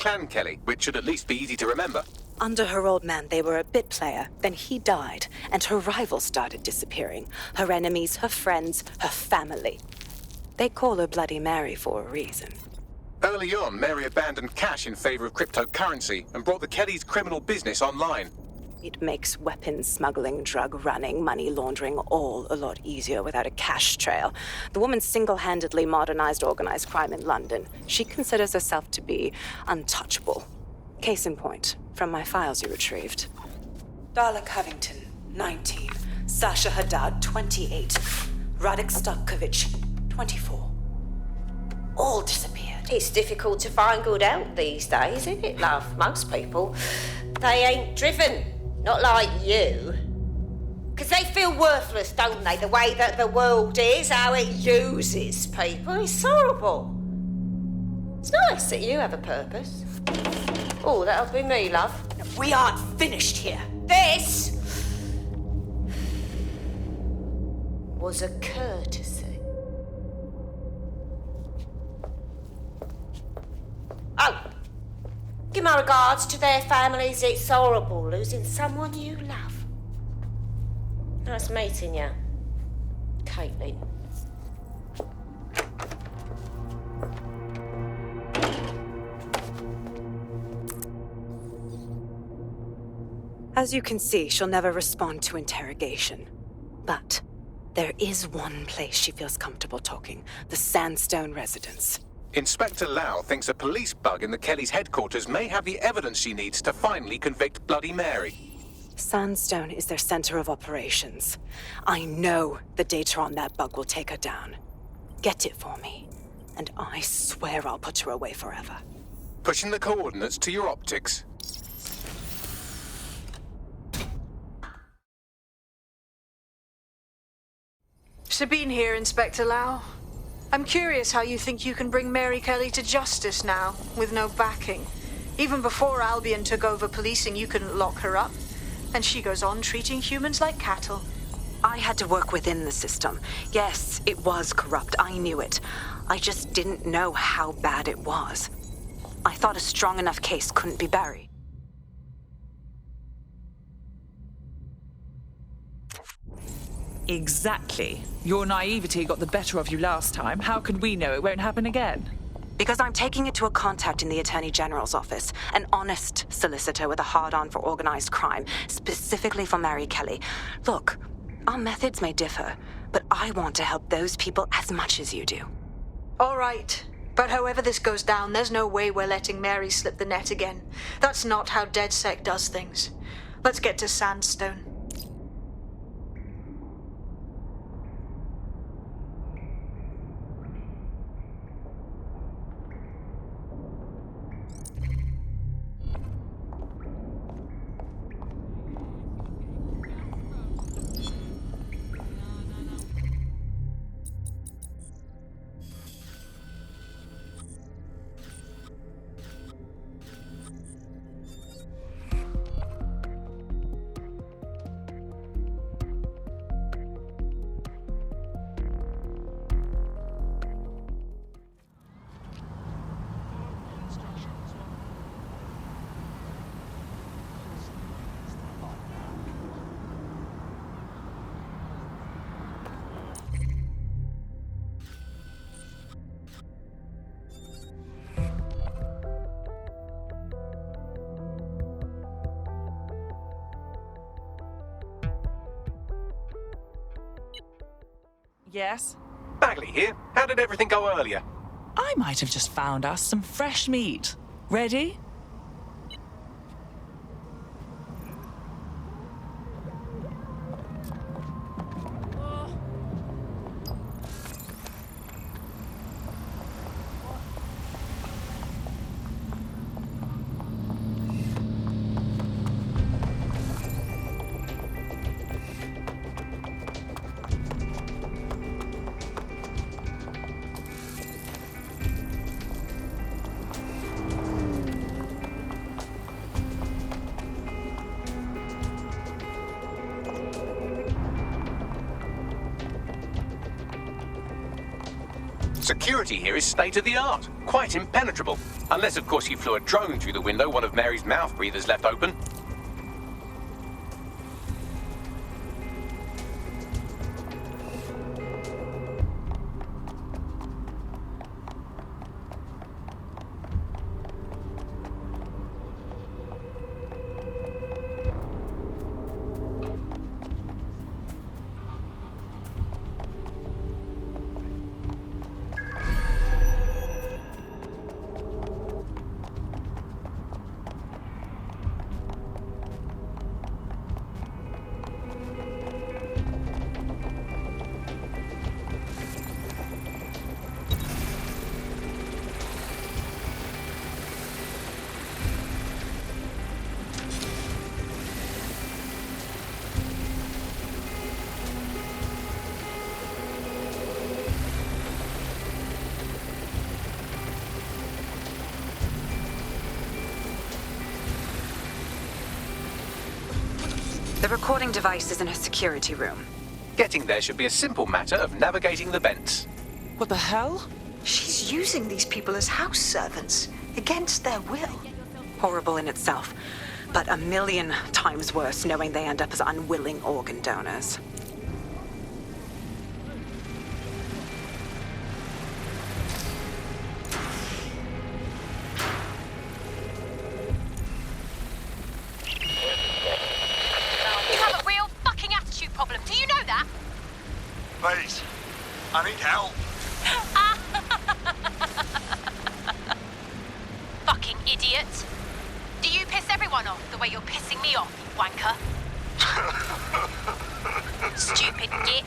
Clan Kelly, which should at least be easy to remember. Under her old man, they were a bit player. Then he died, and her rivals started disappearing. Her enemies, her friends, her family. They call her Bloody Mary for a reason. Early on, Mary abandoned cash in favor of cryptocurrency and brought the Kellys' criminal business online. It makes weapons smuggling, drug running, money laundering all a lot easier without a cash trail. The woman single-handedly modernized organized crime in London. She considers herself to be untouchable. Case in point, from my files you retrieved. Darla Covington, 19. Sasha Haddad, 28. Radek Stavkovich, 24. All disappeared. It's difficult to find good help these days, isn't it, love? Most people, they ain't driven. Not like you. Because they feel worthless, don't they? The way that the world is, how it uses people. It's horrible. It's nice that you have a purpose. Oh, that'll be me, love. We aren't finished here. This was a courtesy. Oh, give my regards to their families. It's horrible losing someone you love. Nice meeting you, Caitlin. As you can see, she'll never respond to interrogation. But there is one place she feels comfortable talking, the Sandstone residence. Inspector Lau thinks a police bug in the Kellys' headquarters may have the evidence she needs to finally convict Bloody Mary. Sandstone is their center of operations. I know the data on that bug will take her down. Get it for me, and I swear I'll put her away forever. Pushing the coordinates to your optics. Sabine here, Inspector Lau. I'm curious how you think you can bring Mary Kelly to justice now, with no backing. Even before Albion took over policing, you couldn't lock her up. And she goes on treating humans like cattle. I had to work within the system. Yes, it was corrupt. I knew it. I just didn't know how bad it was. I thought a strong enough case couldn't be buried. Exactly. Your naivety got the better of you last time. How can we know it won't happen again? Because I'm taking it to a contact in the Attorney General's office, an honest solicitor with a hard-on for organized crime, specifically for Mary Kelly. Look, our methods may differ, but I want to help those people as much as you do. All right. But however this goes down, there's no way we're letting Mary slip the net again. That's not how DedSec does things. Let's get to Sandstone. Yes? Bagley here. How did everything go earlier? I might have just found us some fresh meat. Ready? Security here is state-of-the-art, quite impenetrable. Unless, of course, you flew a drone through the window one of Mary's mouth breathers left open. The recording device is in her security room. Getting there should be a simple matter of navigating the vents. What the hell? She's using these people as house servants, against their will. Horrible in itself, but a million times worse knowing they end up as unwilling organ donors. You have a real fucking attitude problem. Do you know that? Please, I need help. Fucking idiot. Do you piss everyone off the way you're pissing me off, you wanker? Stupid git.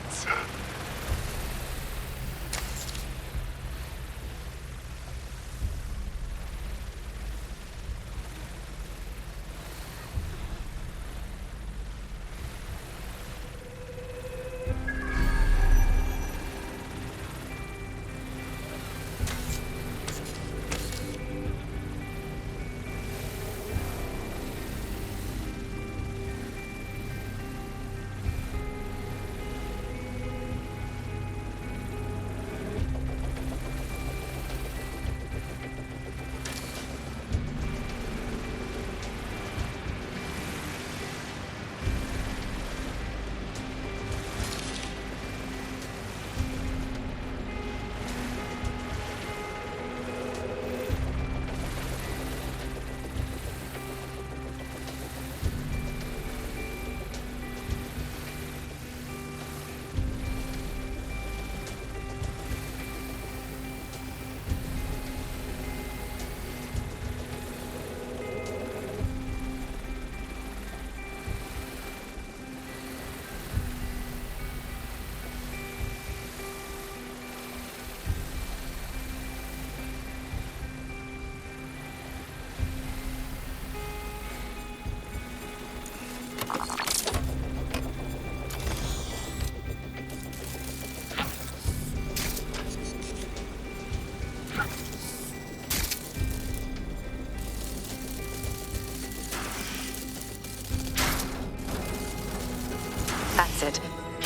That's it.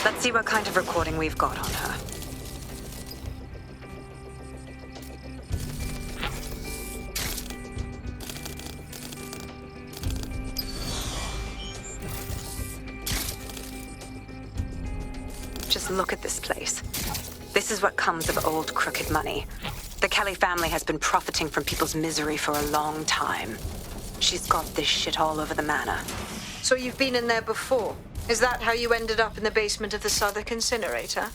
Let's see what kind of recording we've got on her. Just look at this place. This is what comes of old crooked money. The Kelly family has been profiting from people's misery for a long time. She's got this shit all over the manor. So you've been in there before? Is that how you ended up in the basement of the Southwark incinerator?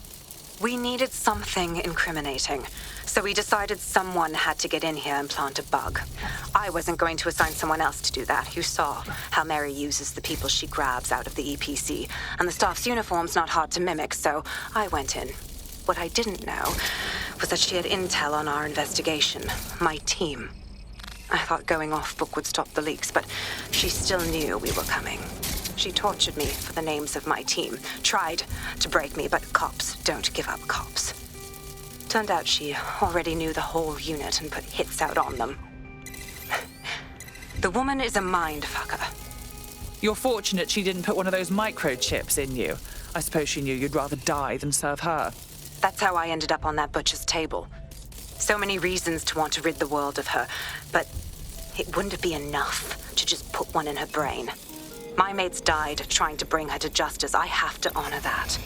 We needed something incriminating, so we decided someone had to get in here and plant a bug. I wasn't going to assign someone else to do that. You saw how Mary uses the people she grabs out of the EPC, and the staff's uniform's not hard to mimic, so I went in. What I didn't know was that she had intel on our investigation, my team. I thought going off book would stop the leaks, but she still knew we were coming. She tortured me for the names of my team, tried to break me, but cops don't give up cops. Turned out she already knew the whole unit and put hits out on them. The woman is a mind fucker. You're fortunate she didn't put one of those microchips in you. I suppose she knew you'd rather die than serve her. That's how I ended up on that butcher's table. So many reasons to want to rid the world of her, but it wouldn't be enough to just put one in her brain. My mates died trying to bring her to justice. I have to honor that.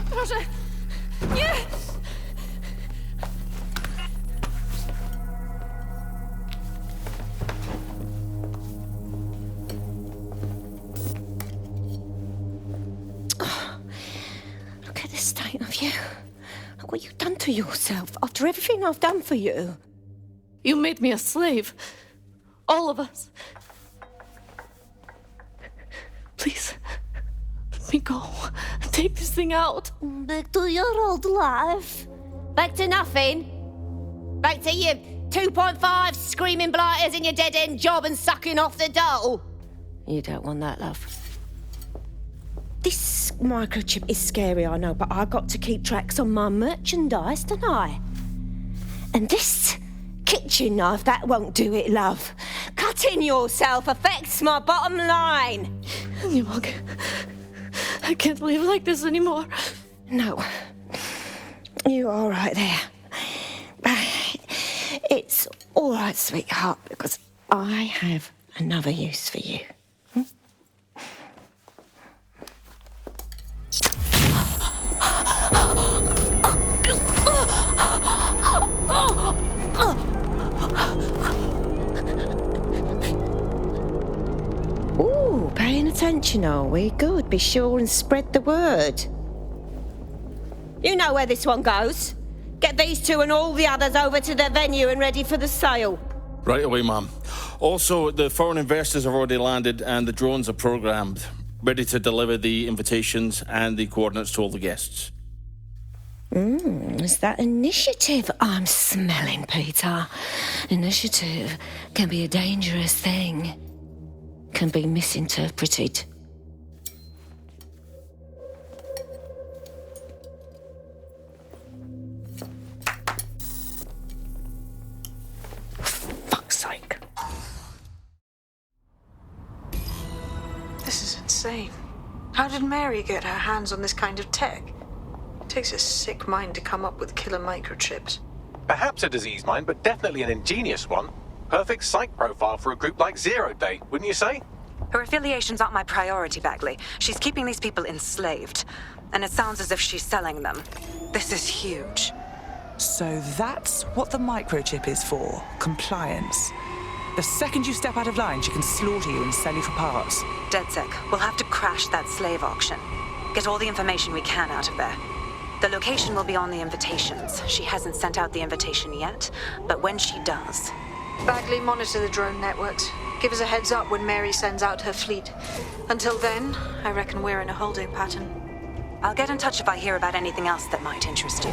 Proszę! Nie! Look at the state of you. Look what you've done to yourself after everything I've done for you. You made me a slave. All of us. Please, let me go. Take this thing out. Back to your old life. Back to nothing. Back to you 2.5 screaming blighters in your dead-end job and sucking off the dole. You don't want that, love. This microchip is scary, I know, but I got to keep tracks on my merchandise, don't I? And this kitchen knife, that won't do it, love. Cutting yourself affects my bottom line. Nimog, I can't live like this anymore. No. You're all right there. It's all right, sweetheart, because I have another use for you. Ooh, paying attention. attention, are we? Good. Be sure and spread the word. You know where this one goes. Get these two and all the others over to their venue and ready for the sale. Right away, ma'am. Also, the foreign investors have already landed and the drones are programmed, ready to deliver the invitations and the coordinates to all the guests. Is that initiative I'm smelling, Peter? Initiative can be a dangerous thing. Can be misinterpreted. Fuck's sake. This is insane. How did Mary get her hands on this kind of tech? It takes a sick mind to come up with killer microchips. Perhaps a disease mind, but definitely an ingenious one. Perfect psych profile for a group like Zero Day, wouldn't you say? Her affiliations aren't my priority, Bagley. She's keeping these people enslaved. And it sounds as if she's selling them. This is huge. So that's what the microchip is for. Compliance. The second you step out of line, she can slaughter you and sell you for parts. DedSec, we'll have to crash that slave auction. Get all the information we can out of there. The location will be on the invitations. She hasn't sent out the invitation yet, but when she does... Bagley, monitor the drone networks. Give us a heads up when Mary sends out her fleet. Until then, I reckon we're in a holding pattern. I'll get in touch if I hear about anything else that might interest you.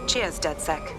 Cheers, DedSec.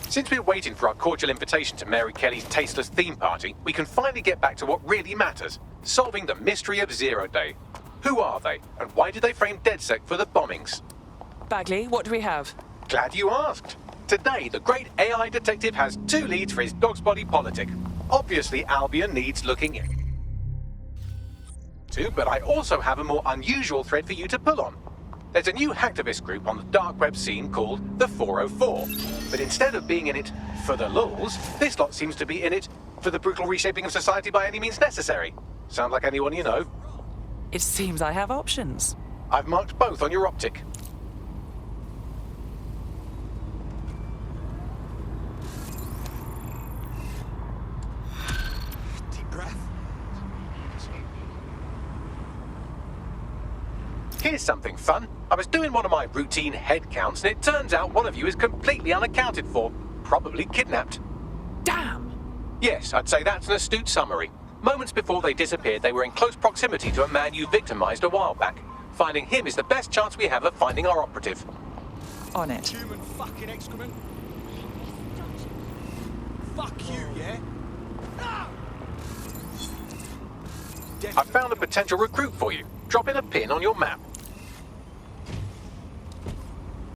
Since we're waiting for our cordial invitation to Mary Kelly's tasteless theme party, we can finally get back to what really matters, solving the mystery of Zero Day. Who are they, and why did they frame DedSec for the bombings? Bagley, what do we have? Glad you asked. Today, the great AI detective has 2 leads for his dog's body politic. Obviously, Albion needs looking into, but I also have a more unusual thread for you to pull on. There's a new hacktivist group on the dark web scene called the 404. But instead of being in it for the lulz, this lot seems to be in it for the brutal reshaping of society by any means necessary. Sound like anyone you know? It seems I have options. I've marked both on your optic. Deep breath. Here's something fun. I was doing one of my routine head counts, and it turns out one of you is completely unaccounted for. Probably kidnapped. Damn! Yes, I'd say that's an astute summary. Moments before they disappeared, they were in close proximity to a man you victimized a while back. Finding him is the best chance we have of finding our operative. On it. Human fucking excrement. Fuck you, yeah? I've found a potential recruit for you. Drop in a pin on your map.